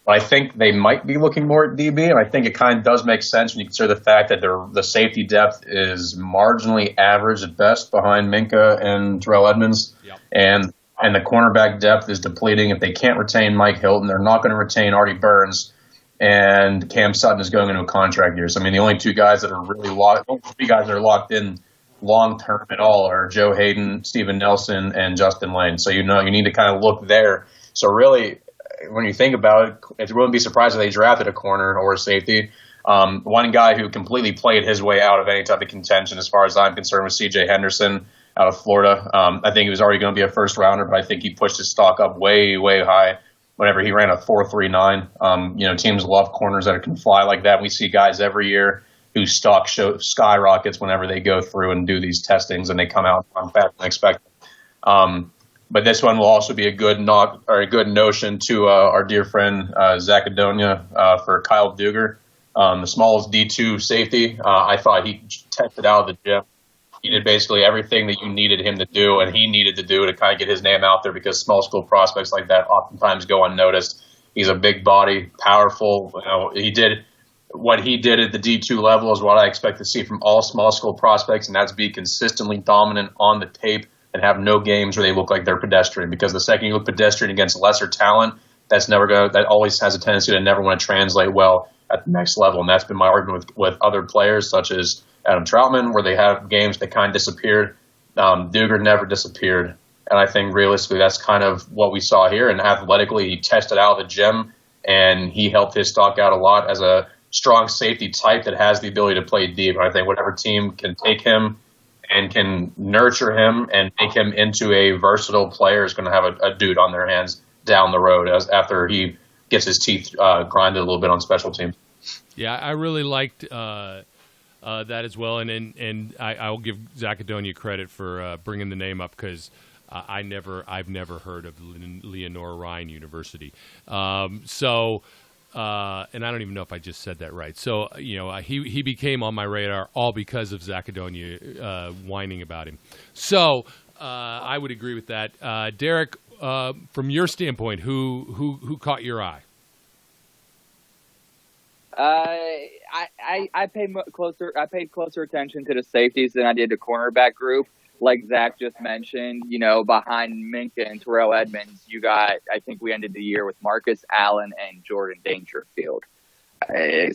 I think they might be looking more at DB, and I think it kind of does make sense when you consider the fact that the safety depth is marginally average at best behind Minka and Terrell Edmonds, yep. and the cornerback depth is depleting. If they can't retain Mike Hilton, they're not going to retain Artie Burns, and Cam Sutton is going into a contract year. So, I mean, the only two guys that are really locked in long term at all are Joe Hayden, Steven Nelson, and Justin Lane. So you need to kind of look there. So really, when you think about it, it wouldn't be surprised if they drafted a corner or a safety. One guy who completely played his way out of any type of contention, as far as I'm concerned, was C.J. Henderson out of Florida. I think he was already going to be a first rounder, but I think he pushed his stock up way, way high whenever he ran a 4.39. Teams love corners that can fly like that. We see guys every year whose stock skyrockets whenever they go through and do these testings and they come out faster than expected. But this one will also be a good notion to our dear friend Zach Adonia for Kyle Duger, the smallest D2 safety. I thought he tested out of the gym. He did basically everything that you needed him to do, and he needed to do to kind of get his name out there, because small school prospects like that oftentimes go unnoticed. He's a big body, powerful. What he did at the D2 level is what I expect to see from all small school prospects, and that's be consistently dominant on the tape and have no games where they look like they're pedestrian. Because the second you look pedestrian against lesser talent, that always has a tendency to never want to translate well at the next level. And that's been my argument with other players such as Adam Troutman, where they have games that kind of disappeared. Duger never disappeared. And I think realistically that's kind of what we saw here. And athletically, he tested out of the gym, and he helped his stock out a lot as a strong safety type that has the ability to play deep. And I think whatever team can take him and can nurture him and make him into a versatile player is going to have a dude on their hands down the road after he gets his teeth grinded a little bit on special teams. Yeah, I really liked that as well, and I'll give Zach Adonia credit for bringing the name up, because I've never heard of Leonora Ryan University. And I don't even know if I just said that right. So, he became on my radar all because of Zach Adonia whining about him. So I would agree with that. Derek, from your standpoint, who caught your eye? I paid closer attention to the safeties than I did the cornerback group. Like Zach just mentioned, behind Minka and Terrell Edmonds, I think we ended the year with Marcus Allen and Jordan Dangerfield.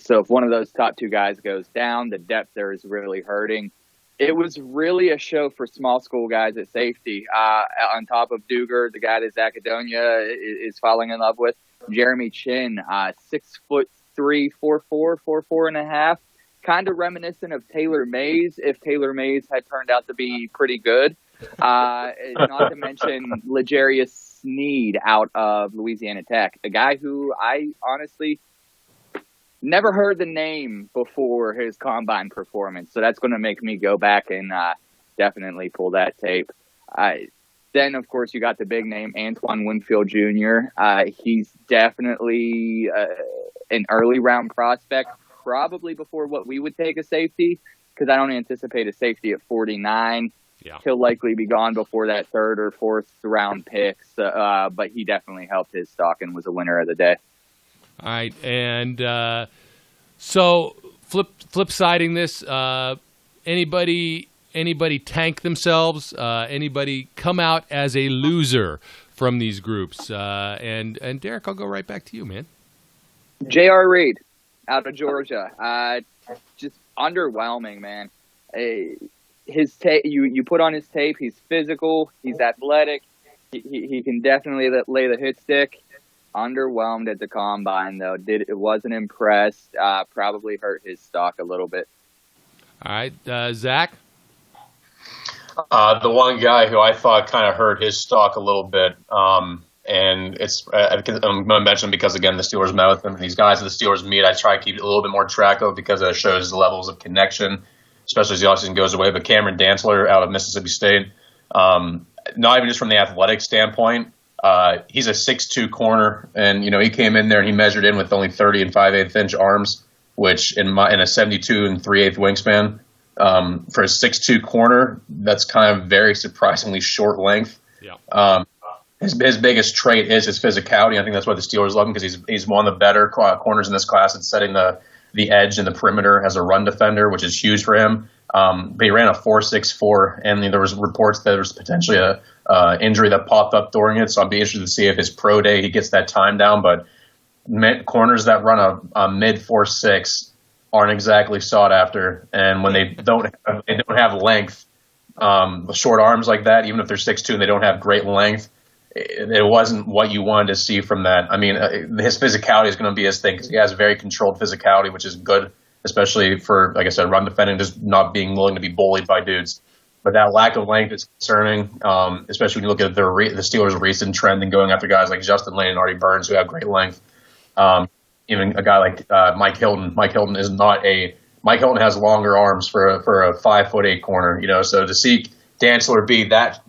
So if one of those top two guys goes down, the depth there is really hurting. It was really a show for small school guys at safety. On top of Duger, the guy that Zach Adonia is falling in love with, Jeremy Chin, 6'3", 4'4", 4'4.5". Kind of reminiscent of Taylor Mays, if Taylor Mays had turned out to be pretty good. Not to mention L'Jarius Sneed out of Louisiana Tech, the guy who I honestly never heard the name before his combine performance. So that's going to make me go back and definitely pull that tape. Then, of course, you got the big name, Antoine Winfield Jr. He's definitely an early round prospect, probably before what we would take a safety, because I don't anticipate a safety at 49. Yeah. He'll likely be gone before that third or fourth round picks, but he definitely helped his stock and was a winner of the day. All right, and so flip siding this, anybody tank themselves? Anybody come out as a loser from these groups? And Derek, I'll go right back to you, man. J.R. Reed out of Georgia, just underwhelming, man. His tape, you put on his tape. He's physical. He's athletic. He can definitely lay the hit stick. Underwhelmed at the combine, though. Wasn't impressed. Probably hurt his stock a little bit. All right, Zach. The one guy who I thought kind of hurt his stock a little bit, and I'm going to mention him because, again, the Steelers met with him. These guys that the Steelers meet, I try to keep a little bit more track of because it shows the levels of connection, especially as the offseason goes away. But Cameron Dantzler out of Mississippi State, not even just from the athletic standpoint, he's a 6'2" corner, and he came in there and he measured in with only 30 and 5/8 inch arms, which in a 72 and 3/8 wingspan, for a 6'2" corner, that's kind of very surprisingly short length. Yeah. His biggest trait is his physicality. I think that's why the Steelers love him, because he's one of the better corners in this class at setting the edge and the perimeter as a run defender, which is huge for him. But he ran a 4.64, and there was reports that there was potentially a injury that popped up during it. So I'd be interested to see if his pro day he gets that time down. But corners that run a mid 4.6 aren't exactly sought after, and when they don't have length, short arms like that, even if they're 6'2" and they don't have great length, it wasn't what you wanted to see from that. I mean, his physicality is going to be his thing because he has very controlled physicality, which is good, especially for, like I said, run defending, just not being willing to be bullied by dudes. But that lack of length is concerning, especially when you look at the Steelers' recent trend in going after guys like Justin Lane and Artie Burns who have great length. Even a guy like Mike Hilton. Mike Hilton has longer arms for a 5'8" corner. So to see Dantzler be that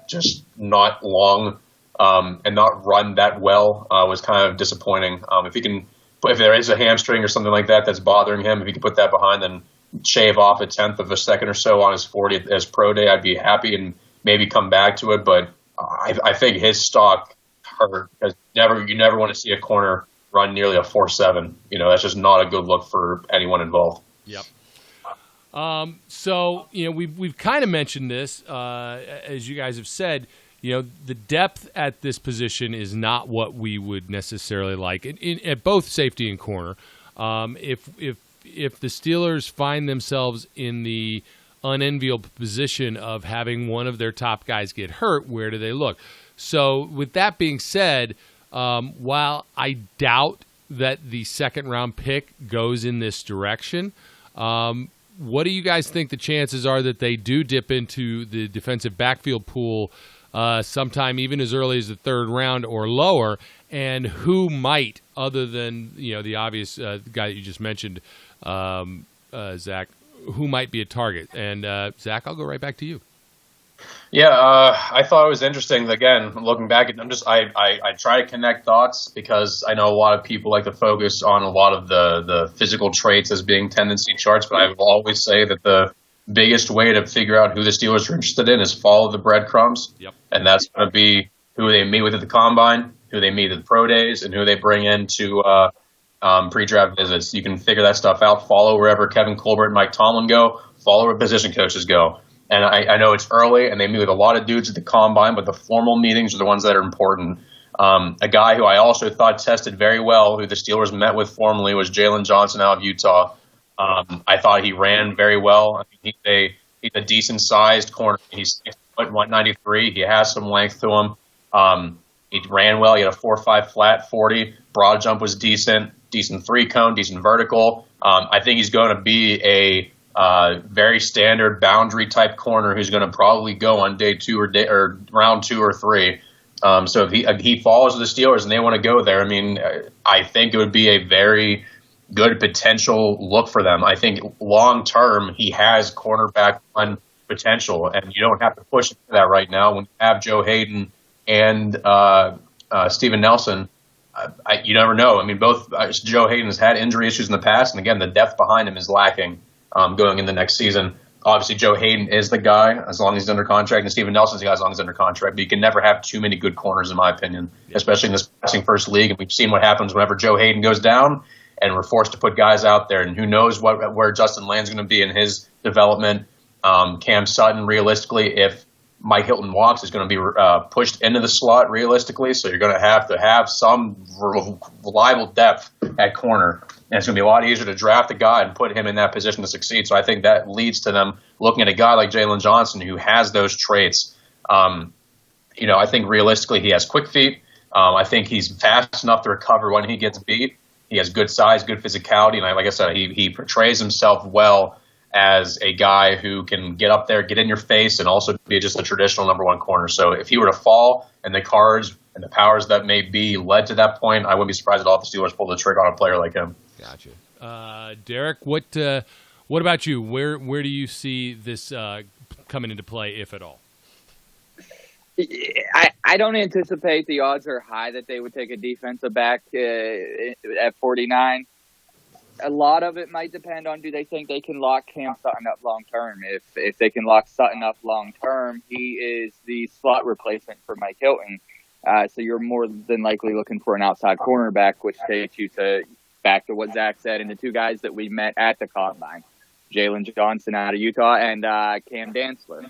just not long and not run that well was kind of disappointing. If there is a hamstring or something like that that's bothering him, if he can put that behind, then shave off a tenth of a second or so on his 40th as pro day, I'd be happy and maybe come back to it. But I think his stock hurt because you never want to see a corner run nearly a 4.7. That's just not a good look for anyone involved. Yep. So we've kind of mentioned this as you guys have said. The depth at this position is not what we would necessarily like at both safety and corner. If the Steelers find themselves in the unenviable position of having one of their top guys get hurt, where do they look? So with that being said, while I doubt that the second-round pick goes in this direction, what do you guys think the chances are that they do dip into the defensive backfield pool sometime even as early as the third round or lower? And who might, other than the obvious guy that you just mentioned, Zach, who might be a target? And Zach, I'll go right back to you. Yeah, I thought it was interesting. Again, looking back at them, I try to connect dots because I know a lot of people like to focus on a lot of the physical traits as being tendency charts, but I will always say that the biggest way to figure out who the Steelers are interested in is follow the breadcrumbs. Yep. And that's going to be who they meet with at the combine, who they meet at the pro days, and who they bring into pre-draft visits. You can figure that stuff out. Follow wherever Kevin Colbert and Mike Tomlin go. Follow where position coaches go. And I know it's early, and they meet with a lot of dudes at the combine, but the formal meetings are the ones that are important. A guy who I also thought tested very well, who the Steelers met with formally, was Jalen Johnson out of Utah. I thought he ran very well. I mean, he's a decent-sized corner. He's 193. He has some length to him. He ran well. He had a 4.5 flat 40. Broad jump was decent three-cone, decent vertical. I think he's going to be a very standard boundary type corner who's going to probably go on day 2 or round 2 or 3. So if he falls to the Steelers and they want to go there, I mean, I think it would be a very good potential look for them. I think long term he has cornerback one potential, and you don't have to push into that right now when you have Joe Hayden and Steven Nelson. You never know. I mean, both Joe Hayden has had injury issues in the past, and again, the depth behind him is lacking going in the next season. Obviously, Joe Hayden is the guy as long as he's under contract, and Steven Nelson's the guy as long as he's under contract. But you can never have too many good corners, in my opinion, especially in this passing first league. And we've seen what happens whenever Joe Hayden goes down, and we're forced to put guys out there. And who knows where Justin Lane's going to be in his development. Cam Sutton, realistically, if Mike Hilton walks, is going to be pushed into the slot realistically. So you're going to have some reliable depth at corner. And it's going to be a lot easier to draft a guy and put him in that position to succeed. So I think that leads to them looking at a guy like Jalen Johnson who has those traits. I think realistically he has quick feet. I think he's fast enough to recover when he gets beat. He has good size, good physicality. And like I said, he portrays himself well as a guy who can get up there, get in your face, and also be just a traditional number one corner. So if he were to fall and the cards and the powers that may be led to that point, I wouldn't be surprised at all if the Steelers pulled the trigger on a player like him. Gotcha. Derek, what about you? Where do you see this coming into play, if at all? I don't anticipate the odds are high that they would take a defensive back at 49. A lot of it might depend on, do they think they can lock Cam Sutton up long term? If they can lock Sutton up long term, he is the slot replacement for Mike Hilton. So you're more than likely looking for an outside cornerback, which takes you back to what Zach said, and the two guys that we met at the combine, Jalen Johnson out of Utah and Cam Dantzler.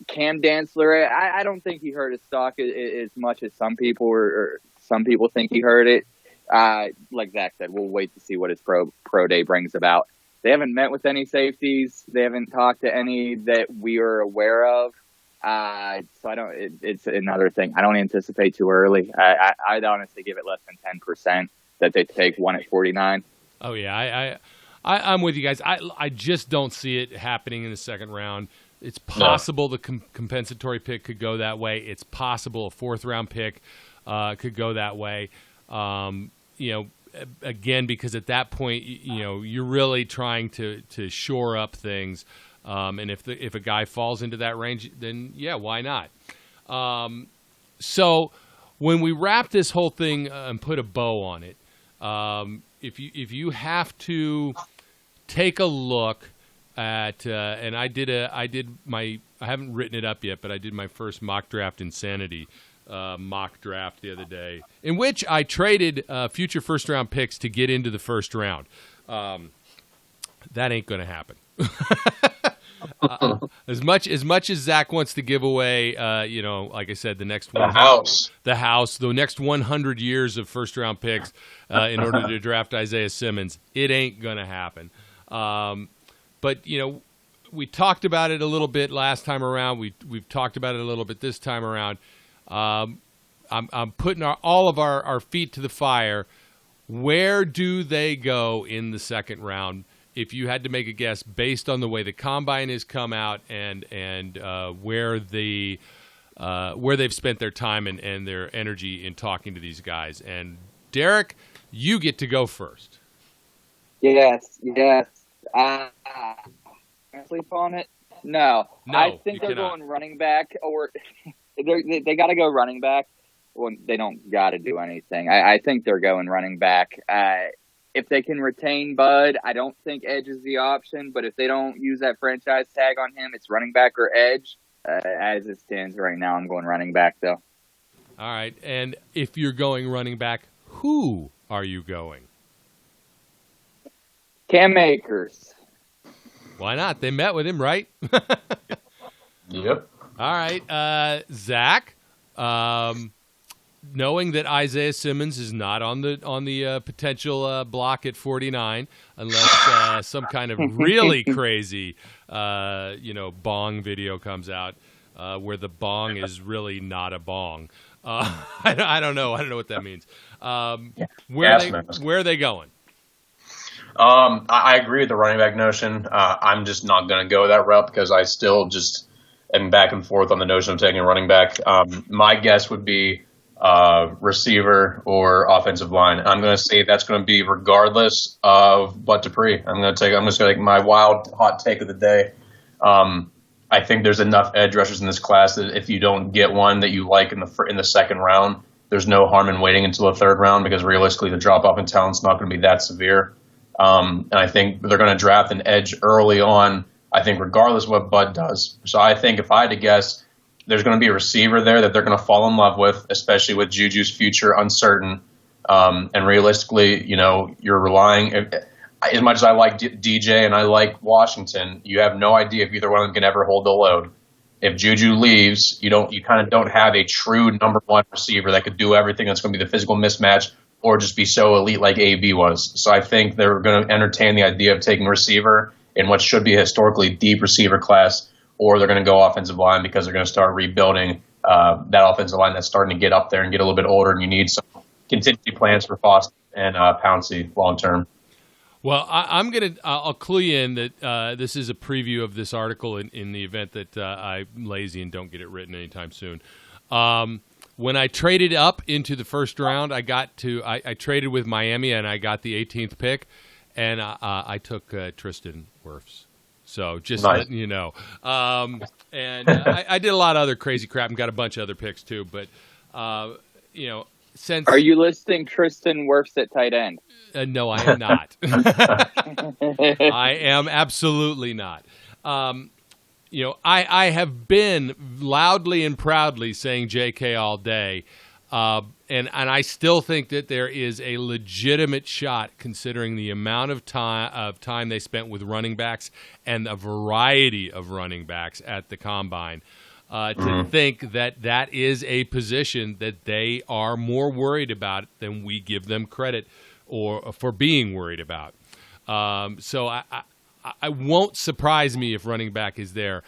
Cam Dantzler, I don't think he hurt his stock as much as some people or some people think he hurt it. Like Zach said, we'll wait to see what his pro day brings about. They haven't met with any safeties. They haven't talked to any that we are aware of. So I don't. It's another thing. I don't anticipate too early. I'd honestly give it less than 10% that they take one at 49. Oh yeah, I'm with you guys. I just don't see it happening in the second round. It's possible the compensatory pick could go that way. It's possible a fourth round pick could go that way. Again, because at that point, you're really trying to shore up things. And if a guy falls into that range, then yeah, why not? So when we wrap this whole thing and put a bow on it, if you have to take a look at, and I haven't written it up yet, but I did my first mock draft insanity mock draft the other day, in which I traded future first round picks to get into the first round. That ain't going to happen. As much as Zach wants to give away, like I said, the next one, the next 100 years of first round picks in order to draft Isaiah Simmons, it ain't gonna happen. But we talked about it a little bit last time around. We've talked about it a little bit this time around. I'm putting all of our feet to the fire. Where do they go in the second round? If you had to make a guess based on the way the combine has come out and where they've spent their time and their energy in talking to these guys. And Derek, you get to go first. Yes. Can I sleep on it? No. I think they're going running back, or they got to go running back. Well, they don't got to do anything. I think they're going running back. If they can retain Bud, I don't think edge is the option. But if they don't use that franchise tag on him, it's running back or edge. As it stands right now, I'm going running back, though. All right. And if you're going running back, who are you going? Cam Akers. Why not? They met with him, right? Yep. All right. Zach, knowing that Isaiah Simmons is not on the potential block at 49, unless some kind of really crazy, bong video comes out where the bong is really not a bong. I don't know. I don't know what that means. Where are they going? I agree with the running back notion. I'm just not going to go that route because I still just am back and forth on the notion of taking a running back. My guess would be receiver or offensive line. I'm going to say that's going to be regardless of Bud Dupree. I'm just going to take my wild hot take of the day. I think there's enough edge rushers in this class that if you don't get one that you like in the second round, there's no harm in waiting until the third round because realistically the drop off in talent's not going to be that severe. And I think they're going to draft an edge early on, I think regardless of what Bud does. So I think if I had to guess, there's going to be a receiver there that they're going to fall in love with, especially with Juju's future uncertain. And realistically, you're relying, as much as I like DJ and I like Washington, you have no idea if either one of them can ever hold the load. If Juju leaves, you kind of don't have a true number one receiver that could do everything. That's going to be the physical mismatch or just be so elite like AB was. So I think they're going to entertain the idea of taking receiver in what should be a historically deep receiver class, or they're going to go offensive line because they're going to start rebuilding that offensive line that's starting to get up there and get a little bit older, and you need some contingency plans for Foster and Pouncey long term. Well, I'll clue you in that this is a preview of this article in the event that I'm lazy and don't get it written anytime soon. When I traded up into the first round, I traded with Miami and I got the 18th pick, and I took Tristan Wirfs. So just nice. Letting you know. And I did a lot of other crazy crap and got a bunch of other picks too. But since are you listing Tristan Wirfs at tight end? No, I am not. I am absolutely not. I have been loudly and proudly saying JK all day, and I still think that there is a legitimate shot, considering the amount of time they spent with running backs and a variety of running backs at the combine, to think that is a position that they are more worried about than we give them credit or for being worried about. So I won't surprise me if running back is there,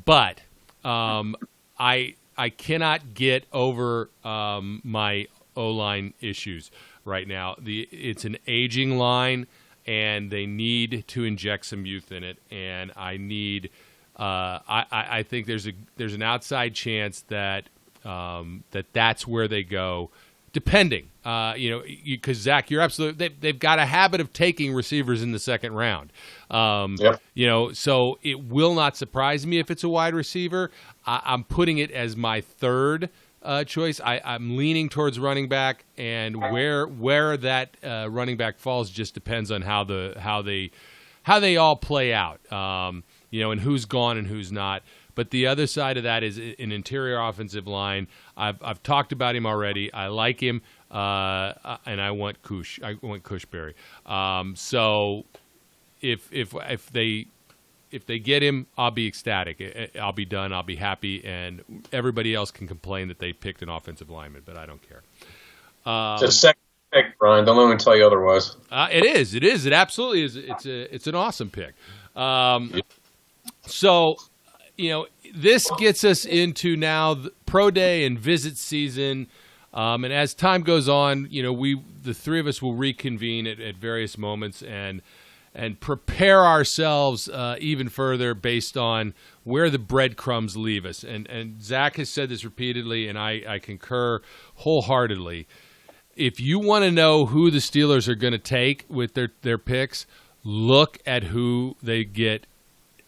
but I cannot get over my O-line issues right now. It's an aging line, and they need to inject some youth in it. And I need I think there's an outside chance that that's where they go. Depending, because Zach, you're absolutely. They've got a habit of taking receivers in the second round. Yep. So it will not surprise me if it's a wide receiver. I'm putting it as my third choice. I'm leaning towards running back, and where that running back falls just depends on how they all play out. And who's gone and who's not. But the other side of that is an interior offensive line. I've talked about him already. I like him, and I want Kush. I want Cushberry. So if they get him, I'll be ecstatic. I'll be done. I'll be happy, and everybody else can complain that they picked an offensive lineman, but I don't care. It's a second pick, Brian. Don't let me tell you otherwise. It is. It absolutely is. It's an awesome pick. So. This gets us into now the pro day and visit season, and as time goes on, the three of us will reconvene at various moments and prepare ourselves even further based on where the breadcrumbs leave us. And Zach has said this repeatedly, and I concur wholeheartedly. If you want to know who the Steelers are going to take with their picks, look at who they get,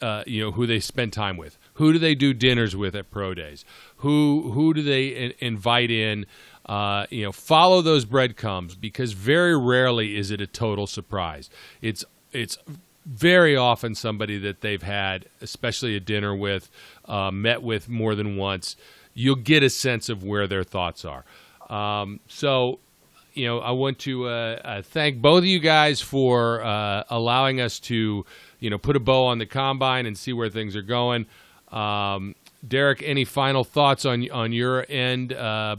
who they spend time with. Who do they do dinners with at pro days? Who do they invite in? Follow those breadcrumbs, because very rarely is it a total surprise. It's very often somebody that they've had, especially a dinner with, met with more than once. You'll get a sense of where their thoughts are. I want to thank both of you guys for allowing us to, put a bow on the combine and see where things are going. Derek, any final thoughts on your end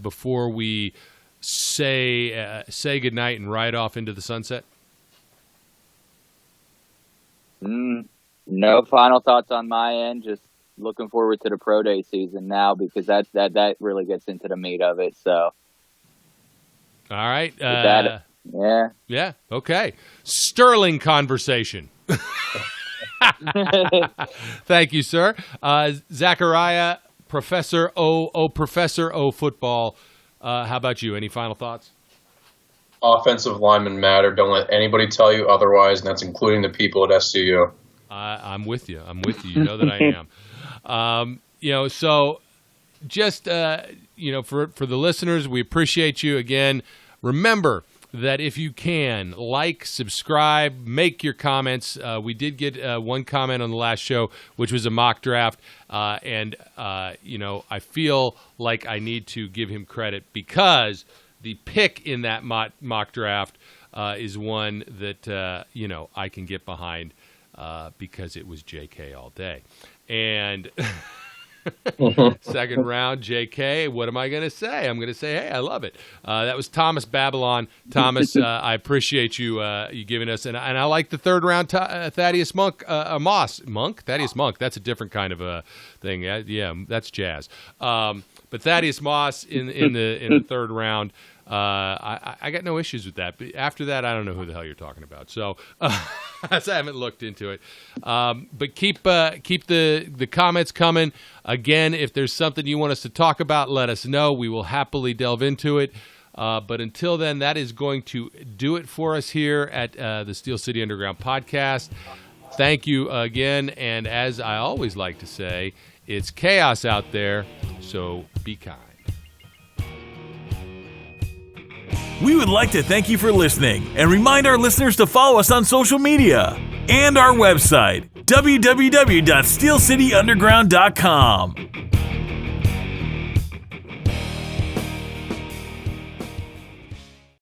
before we say goodnight and ride off into the sunset? No final thoughts on my end. Just looking forward to the pro day season now, because that really gets into the meat of it. So, all right. Yeah. Okay. Sterling conversation. Thank you, sir. Zachariah, Professor O football. How about you? Any final thoughts? Offensive linemen matter. Don't let anybody tell you otherwise, and that's including the people at SCU. I'm with you. You know that I am. So just, for the listeners, we appreciate you again. Remember that if you can, like, subscribe, make your comments. We did get one comment on the last show, which was a mock draft, and I feel like I need to give him credit, because the pick in that mock draft is one that I can get behind, because it was JK all day. And second round, JK. What am I going to say? I'm going to say, hey, I love it. That was Thomas Babylon. Thomas, I appreciate you giving us, and I like the third round Thaddeus Monk, Thaddeus Monk. That's a different kind of a thing. Yeah, that's jazz. But Thaddeus Moss in the third round. I got no issues with that. But after that, I don't know who the hell you're talking about. So I haven't looked into it. But keep the comments coming. Again, if there's something you want us to talk about, let us know. We will happily delve into it. But until then, that is going to do it for us here at the Steel City Underground podcast. Thank you again. And as I always like to say, it's chaos out there, so be kind. We would like to thank you for listening and remind our listeners to follow us on social media and our website, www.steelcityunderground.com.